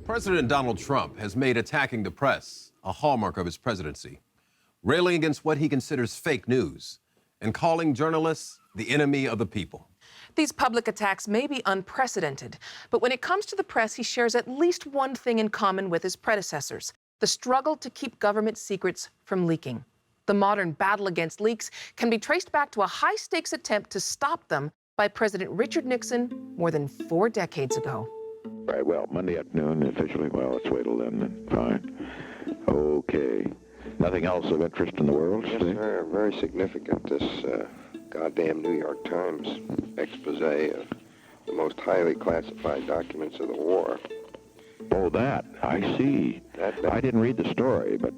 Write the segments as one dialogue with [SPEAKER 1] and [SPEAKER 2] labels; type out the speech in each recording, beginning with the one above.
[SPEAKER 1] President Donald Trump has made attacking the press a hallmark of his presidency, railing against what he considers fake news and calling journalists the enemy of the people.
[SPEAKER 2] These public attacks may be unprecedented, but when it comes to the press, he shares at least one thing in common with his predecessors: the struggle to keep government secrets from leaking. The modern battle against leaks can be traced back to a high-stakes attempt to stop them by President Richard Nixon more than 4 decades ago.
[SPEAKER 3] Right, well, Monday afternoon, officially, well, let's wait till then. Fine. Okay. Nothing else of interest in the world
[SPEAKER 4] Yes,
[SPEAKER 3] today?
[SPEAKER 4] sir. Very significant, this goddamn New York Times expose of the most highly classified documents of the war.
[SPEAKER 3] Oh, that. I see. I didn't read the story, but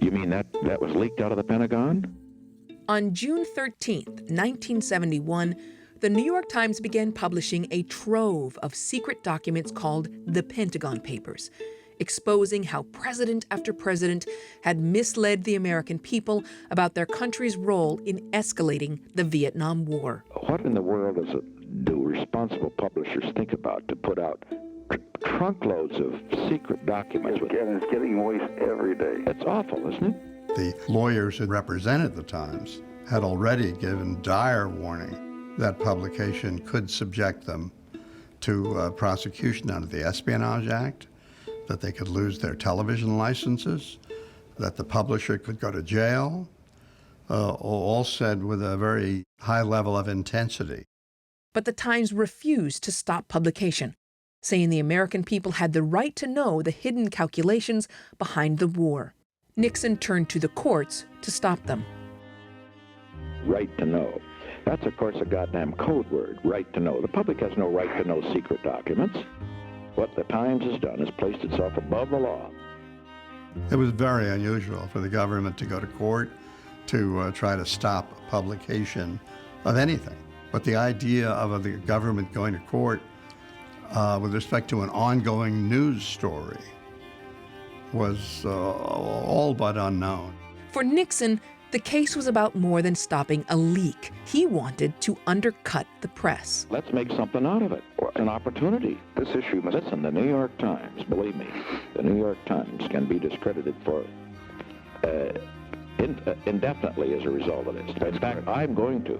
[SPEAKER 3] you mean that was leaked out of the Pentagon?
[SPEAKER 2] On June 13th, 1971, the New York Times began publishing a trove of secret documents called the Pentagon Papers, exposing how president after president had misled the American people about their country's role in escalating the Vietnam War.
[SPEAKER 3] What in the world do responsible publishers think about to put out trunkloads of secret documents?
[SPEAKER 4] It's getting worse every day.
[SPEAKER 3] It's awful, isn't it?
[SPEAKER 5] The lawyers who represented the Times had already given dire warning that publication could subject them to prosecution under the Espionage Act, that they could lose their television licenses, that the publisher could go to jail, all said with a very high level of intensity.
[SPEAKER 2] But the Times refused to stop publication, saying the American people had the right to know the hidden calculations behind the war. Nixon turned to the courts to stop them.
[SPEAKER 3] Right to know. That's, of course, a goddamn code word, right to know. The public has no right to know secret documents. What the Times has done is placed itself above the law.
[SPEAKER 5] It was very unusual for the government to go to court to try to stop publication of anything. But the idea of the government going to court with respect to an ongoing news story was all but unknown.
[SPEAKER 2] For Nixon, the case was about more than stopping a leak. He wanted to undercut the press.
[SPEAKER 3] Let's make something out of it. An opportunity. This issue must... Listen, the New York Times, believe me, the New York Times can be discredited for indefinitely as a result of this. In fact, I'm going to.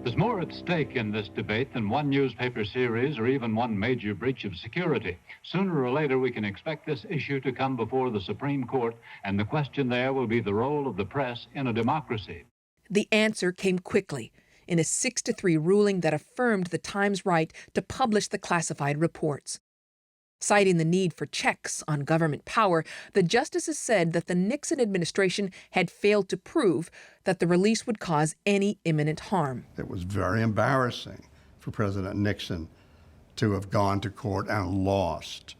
[SPEAKER 6] There's more at stake in this debate than one newspaper series or even one major breach of security. Sooner or later, we can expect this issue to come before the Supreme Court, and the question there will be the role of the press in a democracy.
[SPEAKER 2] The answer came quickly in a 6-3 ruling that affirmed the Times' right to publish the classified reports. Citing the need for checks on government power, the justices said that the Nixon administration had failed to prove that the release would cause any imminent harm.
[SPEAKER 5] It was very embarrassing for President Nixon to have gone to court and lost,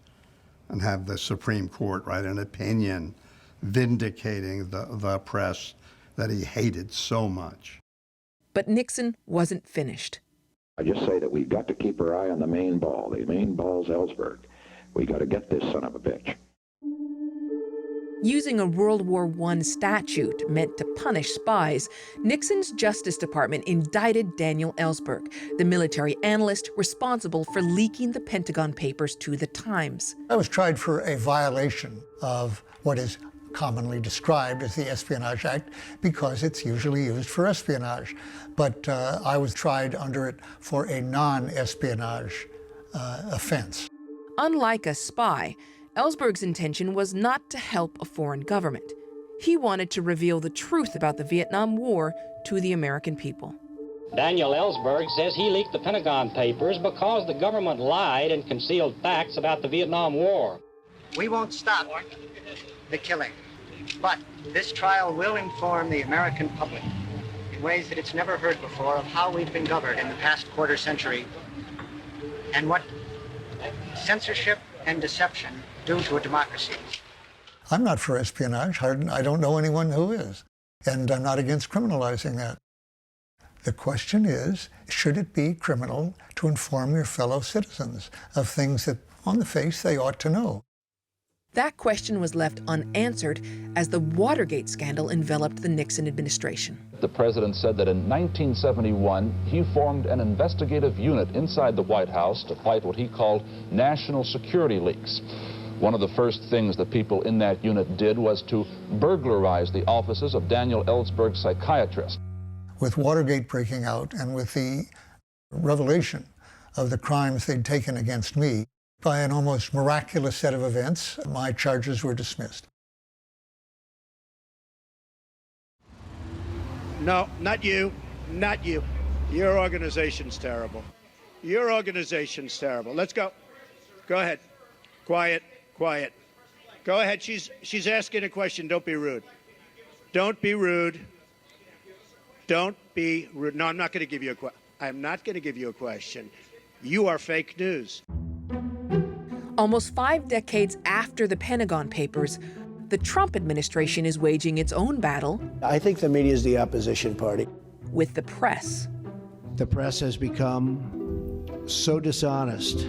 [SPEAKER 5] and have the Supreme Court write an opinion vindicating the press that he hated so much.
[SPEAKER 2] But Nixon wasn't finished.
[SPEAKER 3] I just say that we've got to keep our eye on the main ball. The main ball's Ellsberg. We got to get this son of a bitch.
[SPEAKER 2] Using a World War I statute meant to punish spies, Nixon's Justice Department indicted Daniel Ellsberg, the military analyst responsible for leaking the Pentagon Papers to the Times.
[SPEAKER 7] I was tried for a violation of what is commonly described as the Espionage Act because it's usually used for espionage. But I was tried under it for a non-espionage offense.
[SPEAKER 2] Unlike a spy, Ellsberg's intention was not to help a foreign government. He wanted to reveal the truth about the Vietnam War to the American people.
[SPEAKER 8] Daniel Ellsberg says he leaked the Pentagon Papers because the government lied and concealed facts about the Vietnam War.
[SPEAKER 9] We won't stop the killing, but this trial will inform the American public in ways that it's never heard before of how we've been governed in the past quarter century and what censorship and deception do to a democracy.
[SPEAKER 7] I'm not for espionage. I don't know anyone who is. And I'm not against criminalizing that. The question is, should it be criminal to inform your fellow citizens of things that, on the face, they ought to know?
[SPEAKER 2] That question was left unanswered as the Watergate scandal enveloped the Nixon administration.
[SPEAKER 10] The president said that in 1971, he formed an investigative unit inside the White House to fight what he called national security leaks. One of the first things the people in that unit did was to burglarize the offices of Daniel Ellsberg, psychiatrist.
[SPEAKER 7] With Watergate breaking out and with the revelation of the crimes they'd taken against me, by an almost miraculous set of events, my charges were dismissed.
[SPEAKER 11] No, not you. Not you. Your organization's terrible. Your organization's terrible. Let's go. Go ahead. Quiet. Quiet. Go ahead. She's asking a question. Don't be rude. Don't be rude. Don't be rude. No, I'm not going to give you a question. I'm not going to give you a question. You are fake news.
[SPEAKER 2] Almost 5 decades after the Pentagon Papers, the Trump administration is waging its own battle.
[SPEAKER 12] I think the media is the opposition party.
[SPEAKER 2] With the press.
[SPEAKER 12] The press has become so dishonest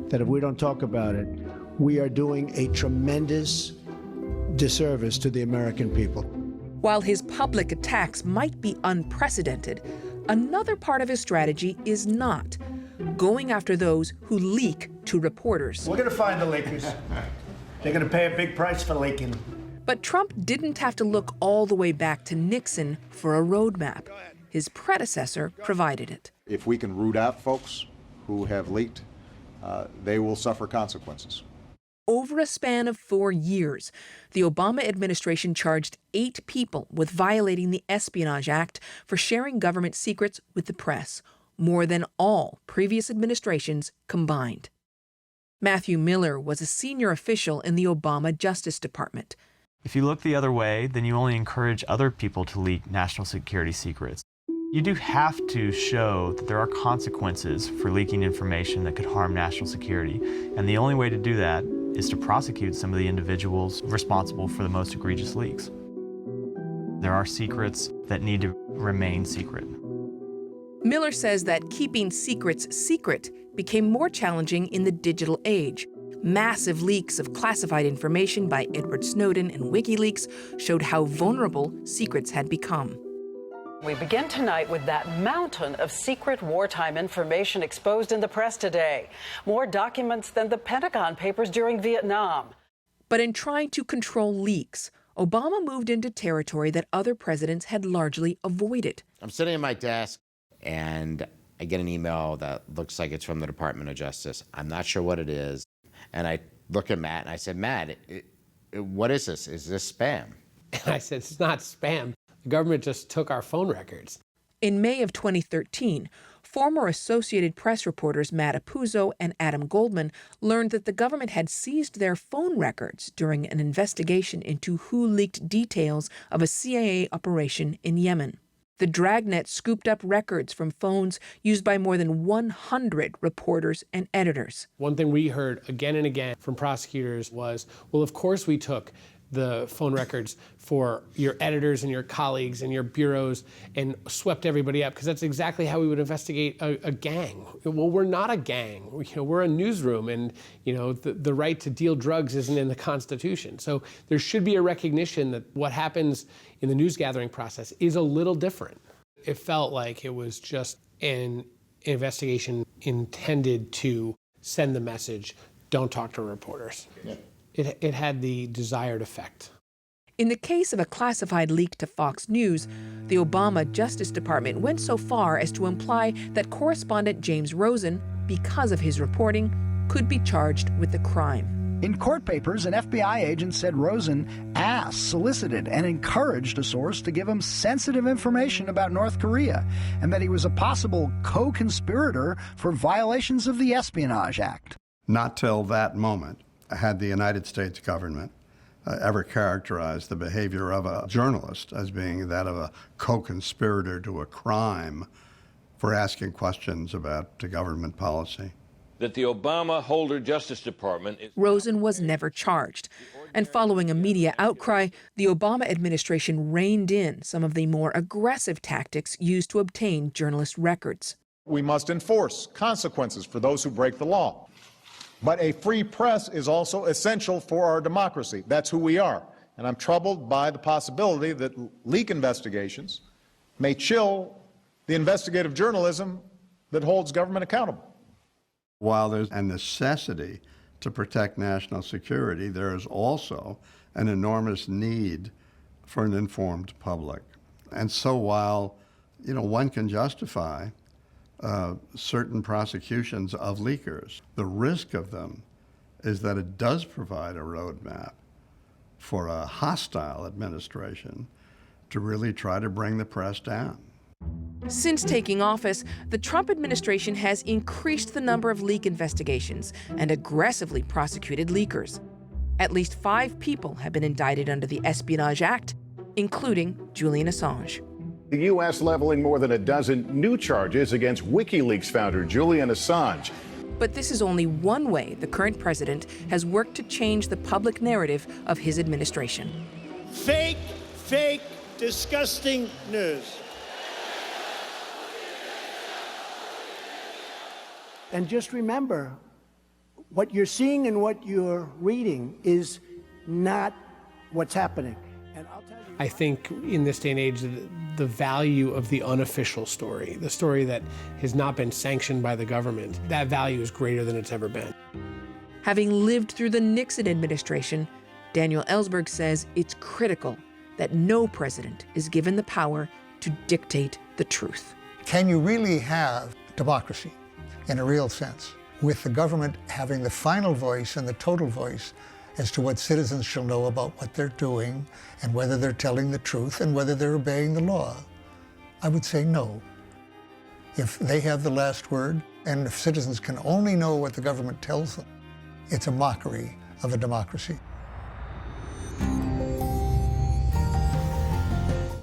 [SPEAKER 12] that if we don't talk about it, we are doing a tremendous disservice to the American people.
[SPEAKER 2] While his public attacks might be unprecedented, another part of his strategy is not. Going after those who leak to reporters.
[SPEAKER 12] We're going to find the leakers. They're going to pay a big price for leaking.
[SPEAKER 2] But Trump didn't have to look all the way back to Nixon for a roadmap. His predecessor provided it.
[SPEAKER 13] If we can root out folks who have leaked, they will suffer consequences.
[SPEAKER 2] Over a span of 4 years, the Obama administration charged 8 people with violating the Espionage Act for sharing government secrets with the press, more than all previous administrations combined. Matthew Miller was a senior official in the Obama Justice Department.
[SPEAKER 14] If you look the other way, then you only encourage other people to leak national security secrets. You do have to show that there are consequences for leaking information that could harm national security, and the only way to do that is to prosecute some of the individuals responsible for the most egregious leaks. There are secrets that need to remain secret.
[SPEAKER 2] Miller says that keeping secrets secret became more challenging in the digital age. Massive leaks of classified information by Edward Snowden and WikiLeaks showed how vulnerable secrets had become.
[SPEAKER 15] We begin tonight with that mountain of secret wartime information exposed in the press today. More documents than the Pentagon Papers during Vietnam.
[SPEAKER 2] But in trying to control leaks, Obama moved into territory that other presidents had largely avoided.
[SPEAKER 16] I'm sitting at my desk and I get an email that looks like it's from the Department of Justice. I'm not sure what it is. And I look at Matt and I said, Matt, what is this? Is this spam?
[SPEAKER 17] And I said, it's not spam. The government just took our phone records.
[SPEAKER 2] In May of 2013, former Associated Press reporters Matt Apuzzo and Adam Goldman learned that the government had seized their phone records during an investigation into who leaked details of a CIA operation in Yemen. The Dragnet scooped up records from phones used by more than 100 reporters and editors.
[SPEAKER 17] One thing we heard again and again from prosecutors was, well, of course we took the phone records for your editors and your colleagues and your bureaus and swept everybody up, because that's exactly how we would investigate a gang. Well, we're not a gang. We're a newsroom, and the right to deal drugs isn't in the Constitution. So there should be a recognition that what happens in the news gathering process is a little different. It felt like it was just an investigation intended to send the message, don't talk to reporters. Yeah. It had the desired effect.
[SPEAKER 2] In the case of a classified leak to Fox News, the Obama Justice Department went so far as to imply that correspondent James Rosen, because of his reporting, could be charged with the crime.
[SPEAKER 18] In court papers, an FBI agent said Rosen asked, solicited, and encouraged a source to give him sensitive information about North Korea, and that he was a possible co-conspirator for violations of the Espionage Act.
[SPEAKER 5] Not till that moment had the United States government ever characterized the behavior of a journalist as being that of a co-conspirator to a crime for asking questions about the government policy.
[SPEAKER 19] That the Obama Holder Justice Department...
[SPEAKER 2] Rosen was never charged. And following a media outcry, the Obama administration reined in some of the more aggressive tactics used to obtain journalist records.
[SPEAKER 20] We must enforce consequences for those who break the law.
[SPEAKER 13] But a free press is also essential for our democracy. That's who we are. And I'm troubled by the possibility that leak investigations may chill the investigative journalism that holds government accountable.
[SPEAKER 5] While there's a necessity to protect national security, there is also an enormous need for an informed public. And so while, one can justify certain prosecutions of leakers, the risk of them is that it does provide a roadmap for a hostile administration to really try to bring the press down.
[SPEAKER 2] Since taking office, the Trump administration has increased the number of leak investigations and aggressively prosecuted leakers. At least 5 people have been indicted under the Espionage Act, including Julian Assange.
[SPEAKER 20] The U.S. leveling more than a dozen new charges against WikiLeaks founder Julian Assange.
[SPEAKER 2] But this is only one way the current president has worked to change the public narrative of his administration.
[SPEAKER 11] Fake, disgusting news.
[SPEAKER 12] And just remember, what you're seeing and what you're reading is not what's happening. And I'll tell you,
[SPEAKER 17] I think in this day and age, the value of the unofficial story, the story that has not been sanctioned by the government, that value is greater than it's ever been.
[SPEAKER 2] Having lived through the Nixon administration, Daniel Ellsberg says it's critical that no president is given the power to dictate the truth.
[SPEAKER 7] Can you really have democracy in a real sense, with the government having the final voice and the total voice as to what citizens shall know about what they're doing and whether they're telling the truth and whether they're obeying the law? I would say no. If they have the last word, and if citizens can only know what the government tells them, it's a mockery of a democracy.